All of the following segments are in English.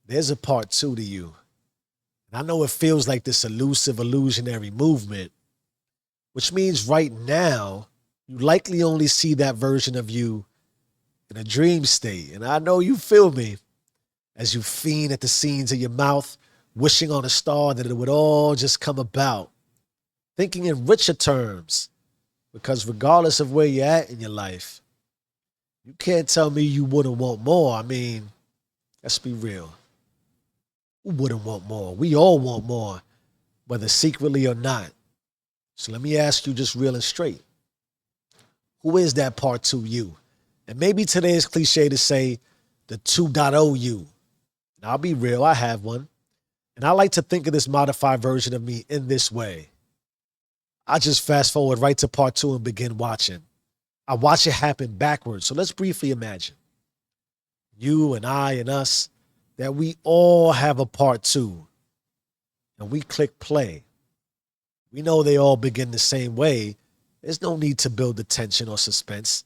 There's a part two to you. And I know it feels like this elusive, illusionary movement, which means right now, you likely only see that version of you in a dream state. And I know you feel me as you fiend at the scenes of your mouth, wishing on a star that it would all just come about, thinking in richer terms, because regardless of where you're at in your life, you can't tell me you wouldn't want more. I mean, let's be real. Who wouldn't want more? We all want more, whether secretly or not. So let me ask you just real and straight. Who is that part two you? And maybe today is cliche to say the 2.0 you. And I'll be real, I have one. And I like to think of this modified version of me in this way. I just fast forward right to part two and begin watching. I watch it happen backwards. So let's briefly imagine you and I and us, that we all have a part two. And we click play. We know they all begin the same way. There's no need to build the tension or suspense.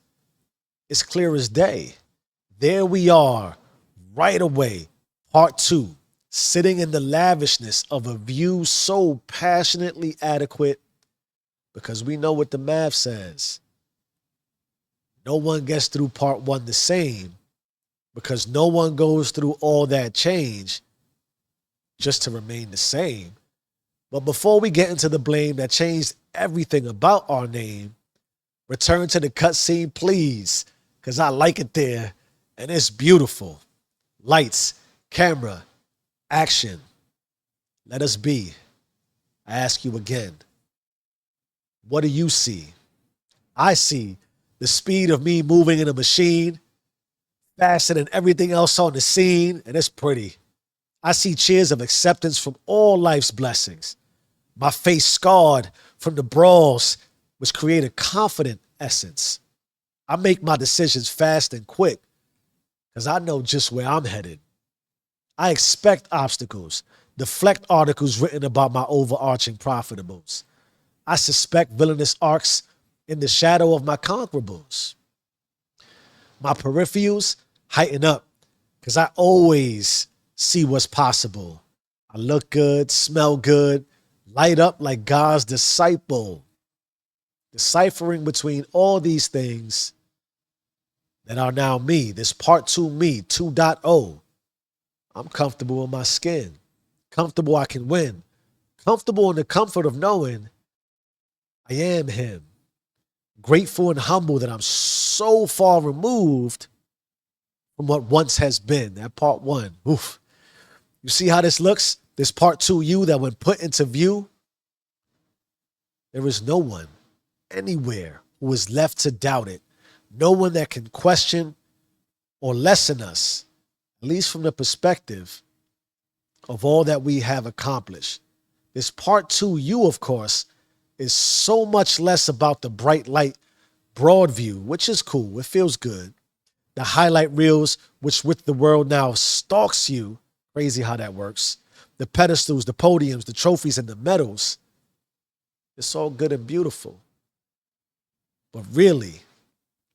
It's clear as day. There we are, right away, part two, sitting in the lavishness of a view so passionately adequate because we know what the math says. No one gets through part one the same because no one goes through all that change just to remain the same. But before we get into the blame that changed everything about our name, return to the cutscene, please, because I like it there and it's beautiful. Lights, camera, action. Let us be. I ask you again, what do you see? I see the speed of me moving in a machine, faster than everything else on the scene, and it's pretty. I see cheers of acceptance from all life's blessings. My face scarred from the brawls, which create a confident essence. I make my decisions fast and quick because I know just where I'm headed. I expect obstacles, deflect articles written about my overarching profitables. I suspect villainous arcs in the shadow of my conquerables. My peripherals heighten up because I always see what's possible. I look good, smell good, light up like God's disciple. Deciphering between all these things that are now me, this part two me, 2.0. I'm comfortable in my skin, comfortable I can win, comfortable in the comfort of knowing I am him. Grateful and humble that I'm so far removed from what once has been. That part one. Oof. You see how this looks? This part two you that when put into view, there is no one anywhere who is left to doubt it. No one that can question or lessen us, at least from the perspective of all that we have accomplished. This part two you, of course, is so much less about the bright light broad view, which is cool. It feels good. The highlight reels, which with the world now stalks you. Crazy how that works. The pedestals, the podiums, the trophies, and the medals. It's all good and beautiful. But really,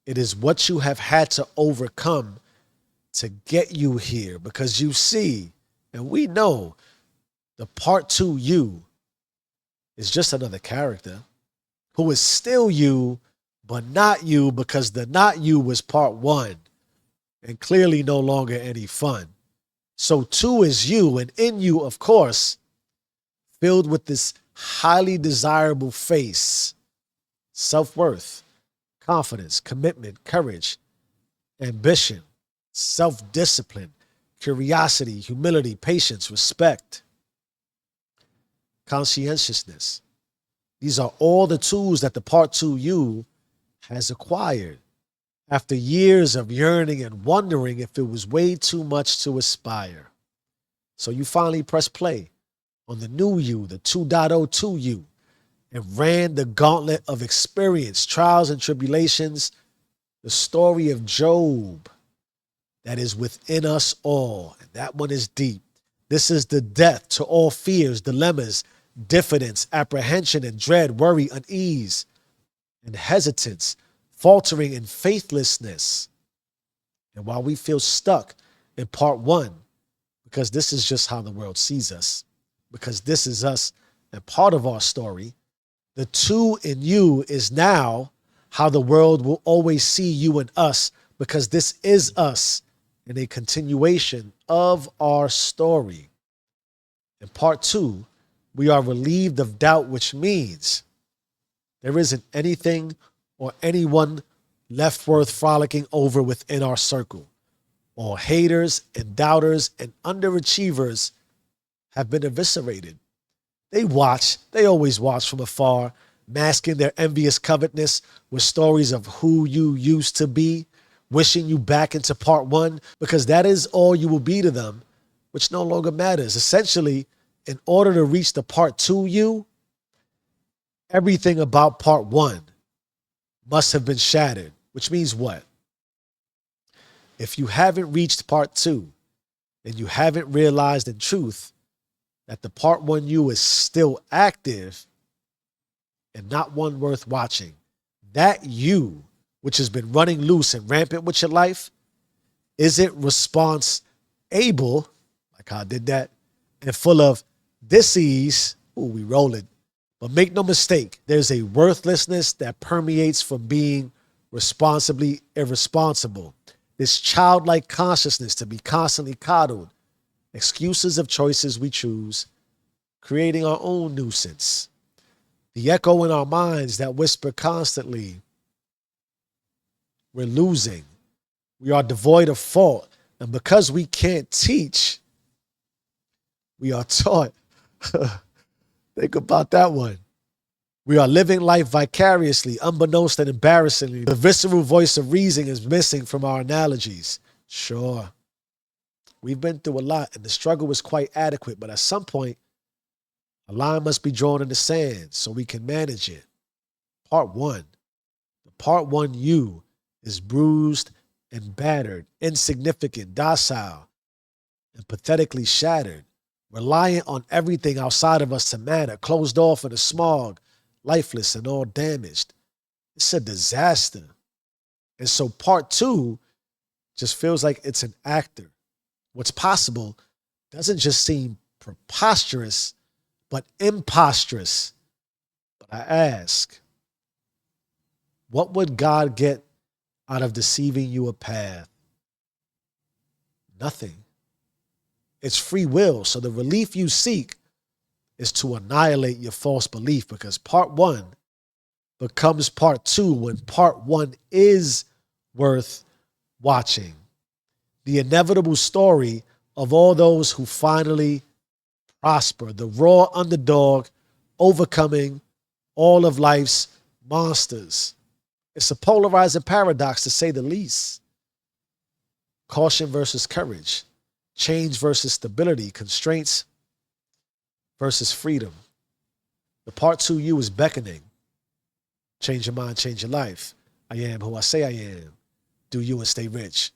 it is what you have had to overcome to get you here. Because you see, and we know, the part two you is just another character who is still you, but not you because the not you was part one and clearly no longer any fun. So two is you, and in you, of course, filled with this highly desirable face, self-worth, confidence, commitment, courage, ambition, self-discipline, curiosity, humility, patience, respect, conscientiousness. These are all the tools that the part two you has acquired after years of yearning and wondering if it was way too much to aspire. So you finally press play on the new you, the 2.02 you, and ran the gauntlet of experience, trials and tribulations, the story of Job that is within us all. And that one is deep. This is the death to all fears, dilemmas, diffidence, apprehension and dread, worry, unease, and hesitance, faltering and faithlessness. And while we feel stuck in part one, because this is just how the world sees us, because this is us and part of our story. The two in you is now how the world will always see you and us, because this is us in a continuation of our story. In part two, we are relieved of doubt, which means there isn't anything or anyone left worth frolicking over within our circle. All haters and doubters and underachievers have been eviscerated. They always watch from afar, masking their envious covetousness with stories of who you used to be, wishing you back into part one, because that is all you will be to them, which no longer matters. Essentially, in order to reach the part two you, everything about part one must have been shattered, which means what? If you haven't reached part two, then you haven't realized in truth that the part one you is still active and not one worth watching. That you, which has been running loose and rampant with your life, isn't response able, like how I did that, and full of dis-ease. Ooh, we rolling. But make no mistake, there's a worthlessness that permeates from being responsibly irresponsible. This childlike consciousness to be constantly coddled, excuses of choices we choose, creating our own nuisance. The echo in our minds that whisper constantly, we're losing. We are devoid of fault. And because we can't teach, we are taught. Think about that one. We are living life vicariously, unbeknownst and embarrassingly. The visceral voice of reason is missing from our analogies. Sure, we've been through a lot and the struggle was quite adequate, but at some point, a line must be drawn in the sand so we can manage it. Part one. The part one you is bruised and battered, insignificant, docile, and pathetically shattered, reliant on everything outside of us to matter, closed off in the smog, lifeless and all damaged. It's a disaster. And so part two just feels like it's an actor. What's possible doesn't just seem preposterous, but imposterous. But I ask, what would God get out of deceiving you a path? Nothing. It's free will. So the relief you seek is to annihilate your false belief, because part one becomes part two when part one is worth watching. The inevitable story of all those who finally prosper, the raw underdog overcoming all of life's monsters. It's a polarizing paradox, to say the least. Caution versus courage, change versus stability, constraints versus freedom. The part two you is beckoning. Change your mind, change your life. I am who I say I am. Do you and stay rich.